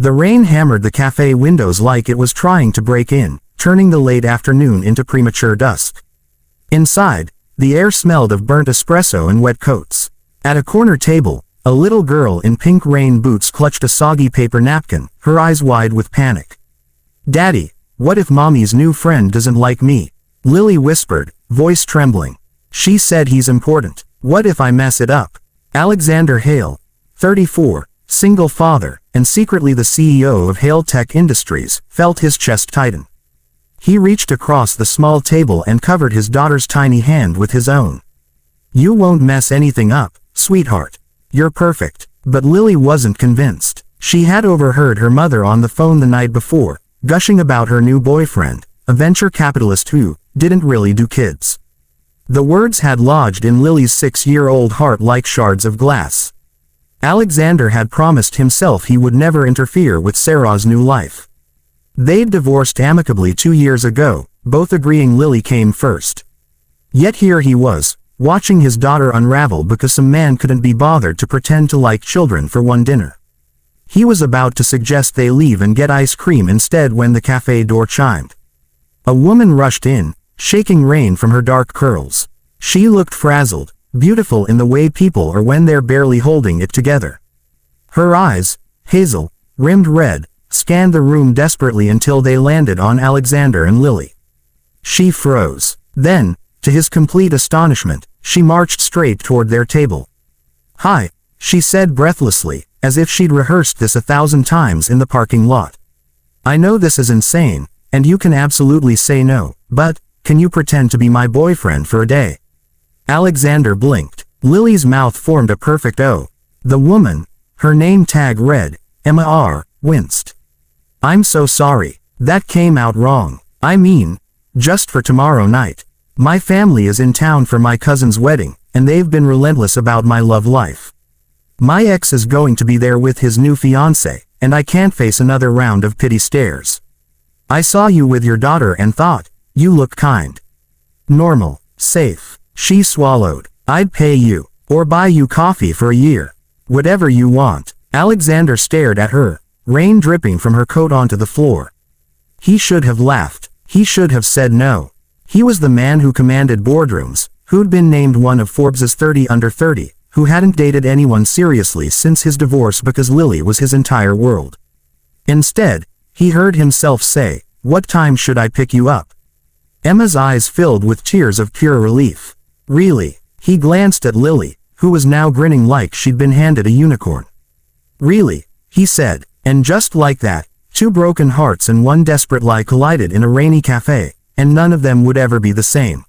The rain hammered the cafe windows like it was trying to break in, turning the late afternoon into premature dusk. Inside, the air smelled of burnt espresso and wet coats. At a corner table, a little girl in pink rain boots clutched a soggy paper napkin, her eyes wide with panic. "Daddy, what if Mommy's new friend doesn't like me?" Lily whispered, voice trembling. "She said he's important. What if I mess it up?" Alexander Hale, 34, single father, and secretly the CEO of Hale Tech Industries, felt his chest tighten. He reached across the small table and covered his daughter's tiny hand with his own. "You won't mess anything up, sweetheart. You're perfect." But Lily wasn't convinced. She had overheard her mother on the phone the night before, gushing about her new boyfriend, a venture capitalist who didn't really do kids. The words had lodged in Lily's 6-year-old heart like shards of glass. Alexander had promised himself he would never interfere with Sarah's new life. They'd divorced amicably 2 years ago, both agreeing Lily came first. Yet here he was, watching his daughter unravel because some man couldn't be bothered to pretend to like children for one dinner. He was about to suggest they leave and get ice cream instead when the cafe door chimed. A woman rushed in, shaking rain from her dark curls. She looked frazzled, beautiful in the way people are when they're barely holding it together. Her eyes, hazel, rimmed red, scanned the room desperately until they landed on Alexander and Lily. She froze. Then, to his complete astonishment, she marched straight toward their table. "Hi," she said breathlessly, as if she'd rehearsed this 1,000 times in the parking lot. "I know this is insane, and you can absolutely say no, but can you pretend to be my boyfriend for a day?" Alexander blinked. Lily's mouth formed a perfect O. The woman, her name tag read, Emma R., winced. "I'm so sorry. That came out wrong. I mean, just for tomorrow night. My family is in town for my cousin's wedding, and they've been relentless about my love life. My ex is going to be there with his new fiancé, and I can't face another round of pity stares. I saw you with your daughter and thought, you look kind. Normal, safe." She swallowed. "I'd pay you, or buy you coffee for a year. Whatever you want." Alexander stared at her, rain dripping from her coat onto the floor. He should have laughed. He should have said no. He was the man who commanded boardrooms, who'd been named one of Forbes's 30 under 30, who hadn't dated anyone seriously since his divorce because Lily was his entire world. Instead, he heard himself say, "What time should I pick you up?" Emma's eyes filled with tears of pure relief. "Really?" He glanced at Lily, who was now grinning like she'd been handed a unicorn. "Really?" he said, and just like that, 2 broken hearts and one desperate lie collided in a rainy cafe, and none of them would ever be the same.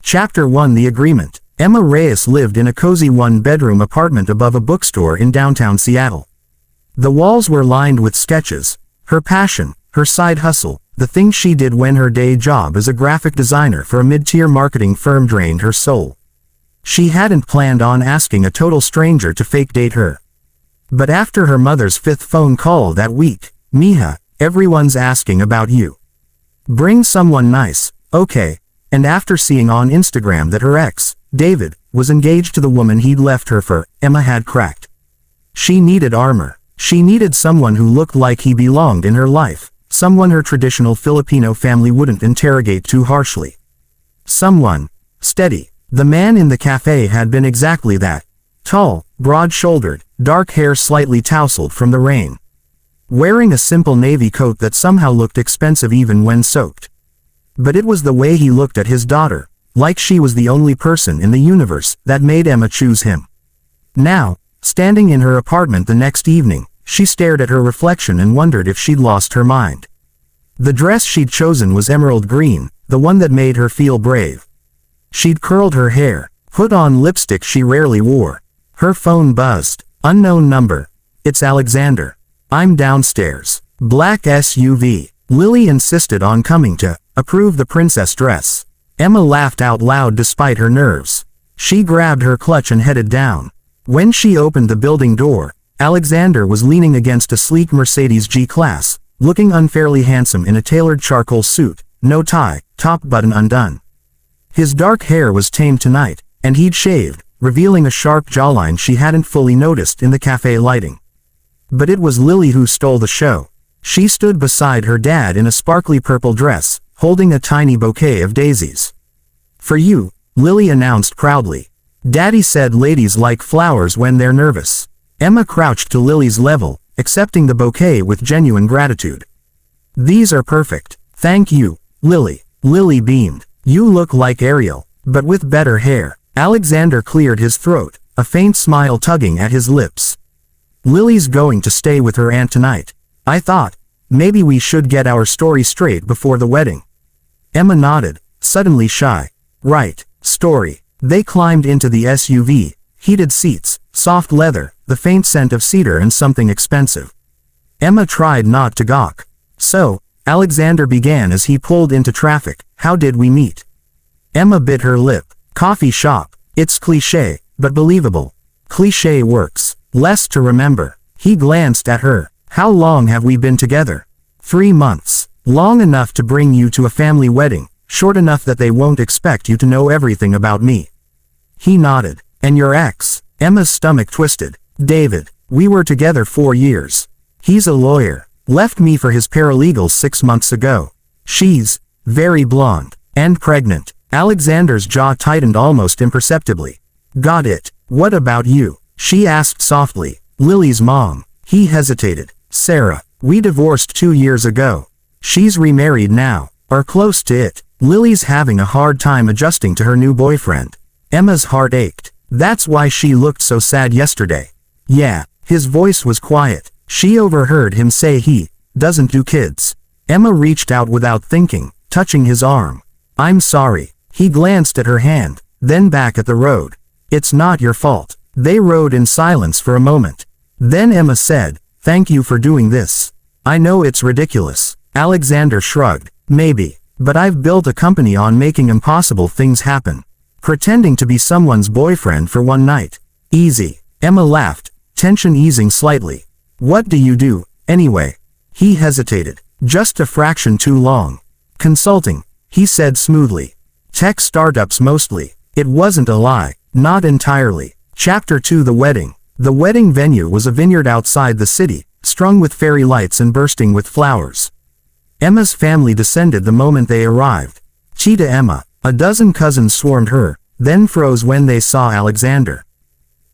Chapter 1: The Agreement. Emma Reyes lived in a cozy 1-bedroom apartment above a bookstore in downtown Seattle. The walls were lined with sketches, her passion, her side hustle, the thing she did when her day job as a graphic designer for a mid-tier marketing firm drained her soul. She hadn't planned on asking a total stranger to fake date her. But after her mother's 5th phone call that week, "Mija, everyone's asking about you. Bring someone nice, okay?" And after seeing on Instagram that her ex, David, was engaged to the woman he'd left her for, Emma had cracked. She needed armor. She needed someone who looked like he belonged in her life. Someone her traditional Filipino family wouldn't interrogate too harshly. Someone steady. The man in the cafe had been exactly that. Tall, broad-shouldered, dark hair slightly tousled from the rain. Wearing a simple navy coat that somehow looked expensive even when soaked. But it was the way he looked at his daughter, like she was the only person in the universe, that made Emma choose him. Now, standing in her apartment the next evening, she stared at her reflection and wondered if she'd lost her mind. The dress she'd chosen was emerald green, the one that made her feel brave. She'd curled her hair, put on lipstick she rarely wore. Her phone buzzed. Unknown number. "It's Alexander. I'm downstairs." Black SUV. Lily insisted on coming to approve the princess dress. Emma laughed out loud despite her nerves. She grabbed her clutch and headed down. When she opened the building door, Alexander was leaning against a sleek Mercedes G-Class, looking unfairly handsome in a tailored charcoal suit, no tie, top button undone. His dark hair was tamed tonight, and he'd shaved, revealing a sharp jawline she hadn't fully noticed in the cafe lighting. But it was Lily who stole the show. She stood beside her dad in a sparkly purple dress, holding a tiny bouquet of daisies. "For you," Lily announced proudly. "Daddy said ladies like flowers when they're nervous." Emma crouched to Lily's level, accepting the bouquet with genuine gratitude. "These are perfect. Thank you, Lily." Lily beamed. "You look like Ariel, but with better hair." Alexander cleared his throat, a faint smile tugging at his lips. "Lily's going to stay with her aunt tonight. I thought, maybe we should get our story straight before the wedding." Emma nodded, suddenly shy. "Right, story." They climbed into the SUV, heated seats, soft leather, the faint scent of cedar and something expensive. Emma tried not to gawk. "So," Alexander began as he pulled into traffic, "how did we meet?" Emma bit her lip. "Coffee shop. It's cliché, but believable." "Cliché works. Less to remember." He glanced at her. "How long have we been together?" 3 months. "Long enough to bring you to a family wedding, short enough that they won't expect you to know everything about me." He nodded. "And your ex?" Emma's stomach twisted. "David. We were together 4 years. He's a lawyer. Left me for his paralegal 6 months ago. She's very blonde and pregnant." Alexander's jaw tightened almost imperceptibly. "Got it. What about you?" she asked softly. "Lily's mom." He hesitated. "Sarah. We divorced 2 years ago. She's remarried now, or close to it." Lily's having a hard time adjusting to her new boyfriend. Emma's heart ached. "That's why she looked so sad yesterday." "Yeah." His voice was quiet. She overheard him say he doesn't do kids. Emma reached out without thinking, touching his arm. "I'm sorry." He glanced at her hand, then back at the road. "It's not your fault." They rode in silence for a moment. Then Emma said, "Thank you for doing this. I know it's ridiculous." Alexander shrugged. "Maybe. But I've built a company on making impossible things happen. Pretending to be someone's boyfriend for one night. Easy." Emma laughed, tension easing slightly. "What do you do, anyway?" He hesitated. "Just a fraction too long. Consulting," he said smoothly. "Tech startups mostly." It wasn't a lie. Not entirely. Chapter 2: The Wedding. The wedding venue was a vineyard outside the city, strung with fairy lights and bursting with flowers. Emma's family descended the moment they arrived. Cheetah Emma, a dozen cousins swarmed her, then froze when they saw Alexander.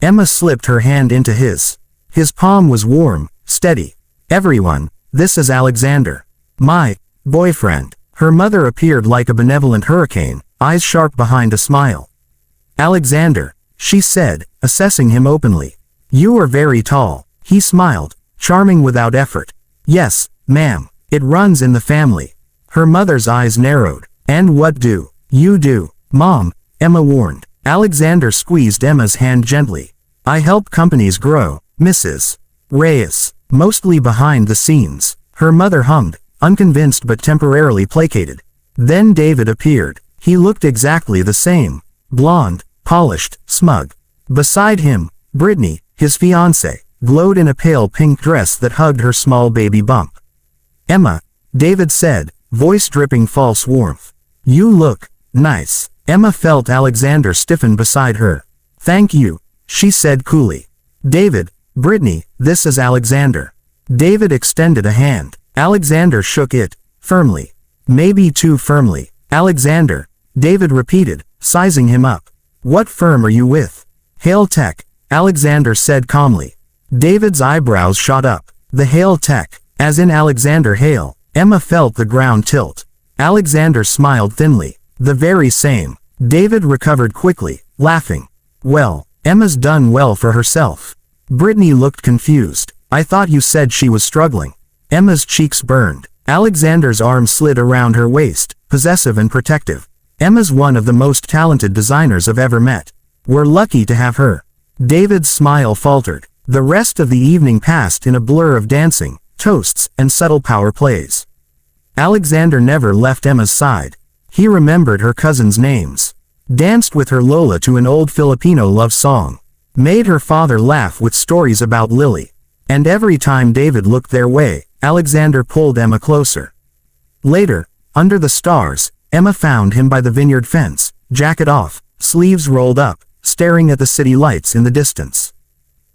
Emma slipped her hand into his. His palm was warm, steady. "Everyone, this is Alexander. My boyfriend." Her mother appeared like a benevolent hurricane, eyes sharp behind a smile. "Alexander," she said, assessing him openly. "You are very tall." He smiled, charming without effort. "Yes, ma'am. It runs in the family." Her mother's eyes narrowed. "And what do you do, Mom?" Emma warned. Alexander squeezed Emma's hand gently. "I help companies grow, Mrs. Reyes." Mostly behind the scenes. Her mother hummed, unconvinced but temporarily placated. Then David appeared. He looked exactly the same. Blonde, polished, smug. Beside him, Brittany, his fiancée, glowed in a pale pink dress that hugged her small baby bump. "Emma," David said, voice dripping false warmth. "You look nice." Emma felt Alexander stiffen beside her. "Thank you," she said coolly. "David, Brittany, this is Alexander." David extended a hand. Alexander shook it, firmly. Maybe too firmly. "Alexander," David repeated, sizing him up. "What firm are you with?" "Hale Tech," Alexander said calmly. David's eyebrows shot up. "The Hale Tech, as in Alexander Hale." Emma felt the ground tilt. Alexander smiled thinly. "The very same." David recovered quickly, laughing. "Well, Emma's done well for herself." Brittany looked confused. "I thought you said she was struggling." Emma's cheeks burned. Alexander's arm slid around her waist, possessive and protective. "Emma's one of the most talented designers I've ever met. We're lucky to have her." David's smile faltered. The rest of the evening passed in a blur of dancing, toasts, and subtle power plays. Alexander never left Emma's side. He remembered her cousins' names. Danced with her Lola to an old Filipino love song. Made her father laugh with stories about Lily. And every time David looked their way, Alexander pulled Emma closer. Later, under the stars, Emma found him by the vineyard fence, jacket off, sleeves rolled up, staring at the city lights in the distance.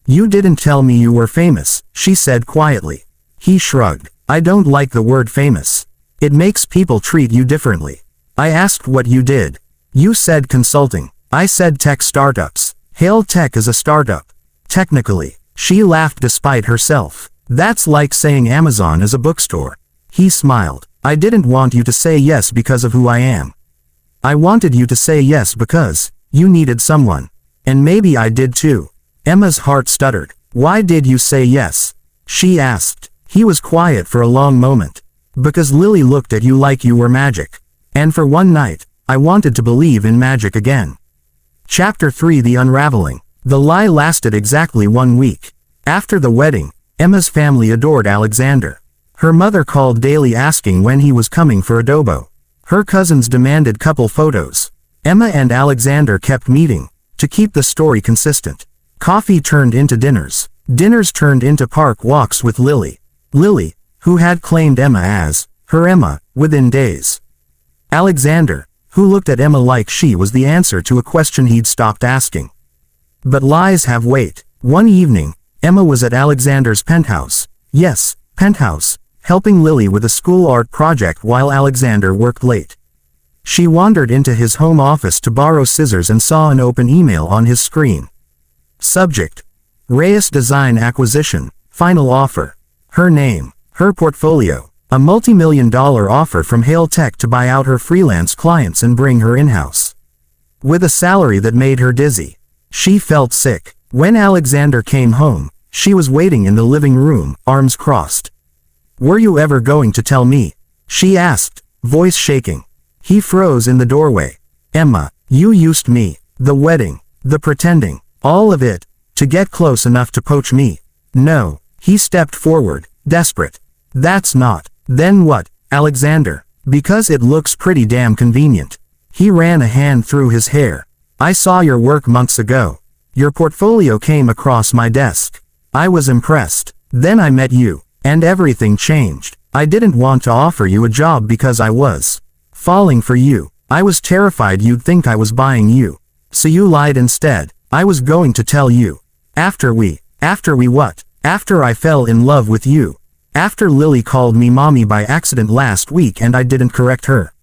You didn't tell me you were famous, she said quietly. He shrugged. I don't like the word famous. It makes people treat you differently. I asked what you did. You said consulting. I said tech startups. Hail Tech is a startup. Technically. She laughed despite herself. That's like saying Amazon is a bookstore. He smiled. I didn't want you to say yes because of who I am. I wanted you to say yes because you needed someone. And maybe I did too. Emma's heart stuttered. Why did you say yes? She asked. He was quiet for a long moment. Because Lily looked at you like you were magic. And for one night, I wanted to believe in magic again. Chapter 3: The Unraveling. The lie lasted exactly 1 week. After the wedding, Emma's family adored Alexander. Her mother called daily asking when he was coming for adobo. Her cousins demanded couple photos. Emma and Alexander kept meeting, to keep the story consistent. Coffee turned into dinners. Dinners turned into park walks with Lily. Lily, who had claimed Emma as her Emma, within days. Alexander, who looked at Emma like she was the answer to a question he'd stopped asking. But lies have weight. One evening, Emma was at Alexander's penthouse. Yes, penthouse, helping Lily with a school art project while Alexander worked late. She wandered into his home office to borrow scissors and saw an open email on his screen. Subject: Reyes Design Acquisition, Final Offer. Her name, her portfolio, a multi-million-dollar offer from Hail Tech to buy out her freelance clients and bring her in-house. With a salary that made her dizzy. She felt sick. When Alexander came home, she was waiting in the living room, arms crossed. Were you ever going to tell me? She asked, voice shaking. He froze in the doorway. Emma, you used me, the wedding, the pretending, all of it, to get close enough to poach me. No, he stepped forward, desperate. That's not. Then what, Alexander? Because it looks pretty damn convenient. He ran a hand through his hair. I saw your work months ago. Your portfolio came across my desk. I was impressed. Then I met you, and everything changed. I didn't want to offer you a job because I was falling for you. I was terrified you'd think I was buying you. So you lied instead. I was going to tell you. After we what? After I fell in love with you. After Lily called me mommy by accident last week and I didn't correct her.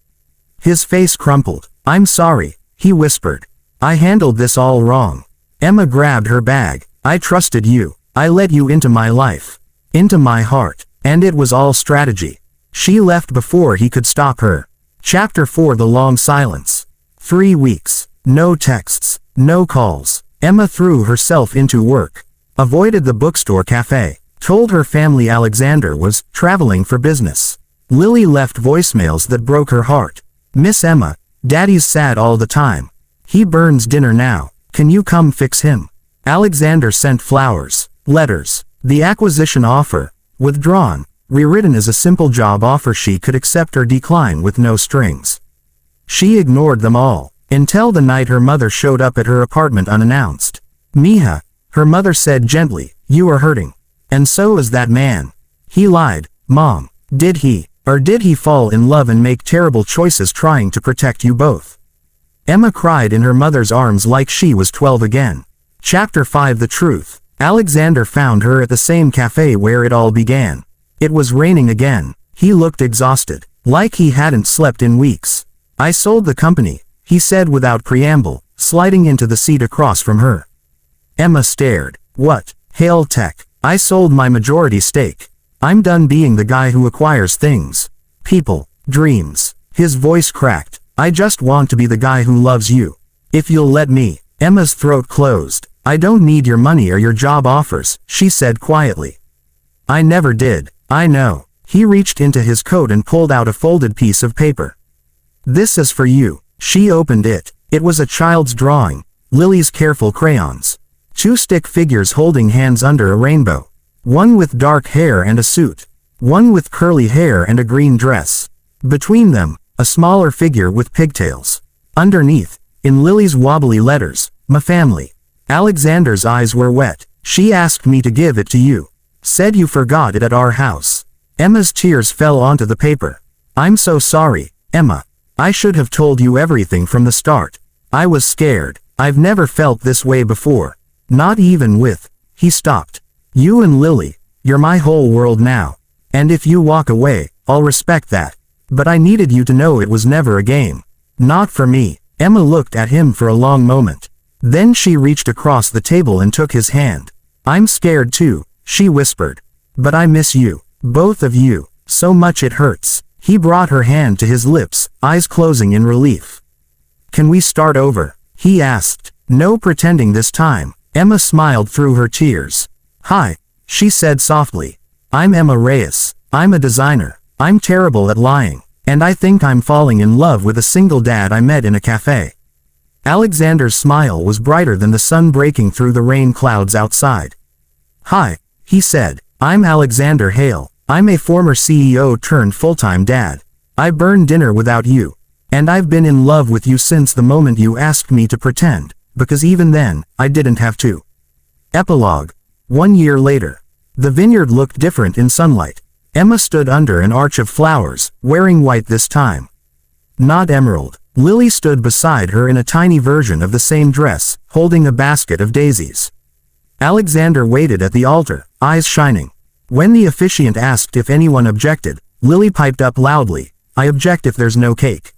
His face crumpled. I'm sorry, he whispered. I handled this all wrong. Emma grabbed her bag. I trusted you. I let you into my life. Into my heart. And it was all strategy. She left before he could stop her. Chapter 4: The Long Silence. 3 weeks. No texts. No calls. Emma threw herself into work. Avoided the bookstore cafe. Told her family Alexander was traveling for business. Lily left voicemails that broke her heart. Miss Emma, Daddy's sad all the time. He burns dinner now. Can you come fix him? Alexander sent flowers, letters, the acquisition offer, withdrawn, rewritten as a simple job offer she could accept or decline with no strings. She ignored them all, until the night her mother showed up at her apartment unannounced. Mija, her mother said gently, you are hurting. And so is that man. He lied, Mom. Did he, or did he fall in love and make terrible choices trying to protect you both? Emma cried in her mother's arms like she was 12 again. Chapter 5: The Truth. Alexander found her at the same cafe where it all began. It was raining again. He looked exhausted, like he hadn't slept in weeks. I sold the company, he said without preamble, sliding into the seat across from her. Emma stared. What? Hail Tech. I sold my majority stake. I'm done being the guy who acquires things. People. Dreams. His voice cracked. I just want to be the guy who loves you. If you'll let me. Emma's throat closed. I don't need your money or your job offers, she said quietly. I never did. I know. He reached into his coat and pulled out a folded piece of paper. This is for you. She opened it. It was a child's drawing. Lily's careful crayons. 2 stick figures holding hands under a rainbow. One with dark hair and a suit. One with curly hair and a green dress. Between them, a smaller figure with pigtails. Underneath, in Lily's wobbly letters, my family. Alexander's eyes were wet. She asked me to give it to you. Said you forgot it at our house. Emma's tears fell onto the paper. I'm so sorry, Emma. I should have told you everything from the start. I was scared. I've never felt this way before. Not even with He stopped. You and Lily, you're my whole world now. And if you walk away, I'll respect that. But I needed you to know it was never a game. Not for me. Emma looked at him for a long moment. Then she reached across the table and took his hand. I'm scared too, she whispered. But I miss you. Both of you. So much it hurts. He brought her hand to his lips, eyes closing in relief. Can we start over? He asked. No pretending this time. Emma smiled through her tears. Hi, she said softly. I'm Emma Reyes. I'm a designer. I'm terrible at lying. And I think I'm falling in love with a single dad I met in a cafe. Alexander's smile was brighter than the sun breaking through the rain clouds outside. Hi, he said. I'm Alexander Hale. I'm a former CEO turned full-time dad. I burned dinner without you. And I've been in love with you since the moment you asked me to pretend, because even then, I didn't have to. Epilogue. 1 year later. The vineyard looked different in sunlight. Emma stood under an arch of flowers, wearing white this time. Not emerald. Lily stood beside her in a tiny version of the same dress, holding a basket of daisies. Alexander waited at the altar, eyes shining. When the officiant asked if anyone objected, Lily piped up loudly, I object if there's no cake.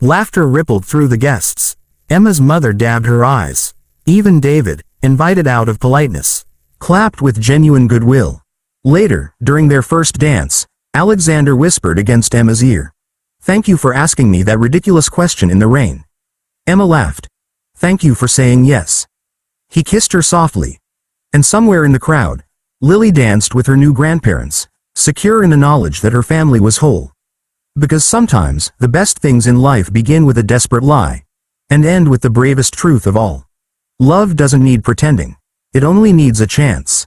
Laughter rippled through the guests. Emma's mother dabbed her eyes. Even David, invited out of politeness, clapped with genuine goodwill. Later, during their first dance, Alexander whispered against Emma's ear. Thank you for asking me that ridiculous question in the rain. Emma laughed. Thank you for saying yes. He kissed her softly. And somewhere in the crowd, Lily danced with her new grandparents, secure in the knowledge that her family was whole. Because sometimes, the best things in life begin with a desperate lie, and end with the bravest truth of all. Love doesn't need pretending. It only needs a chance.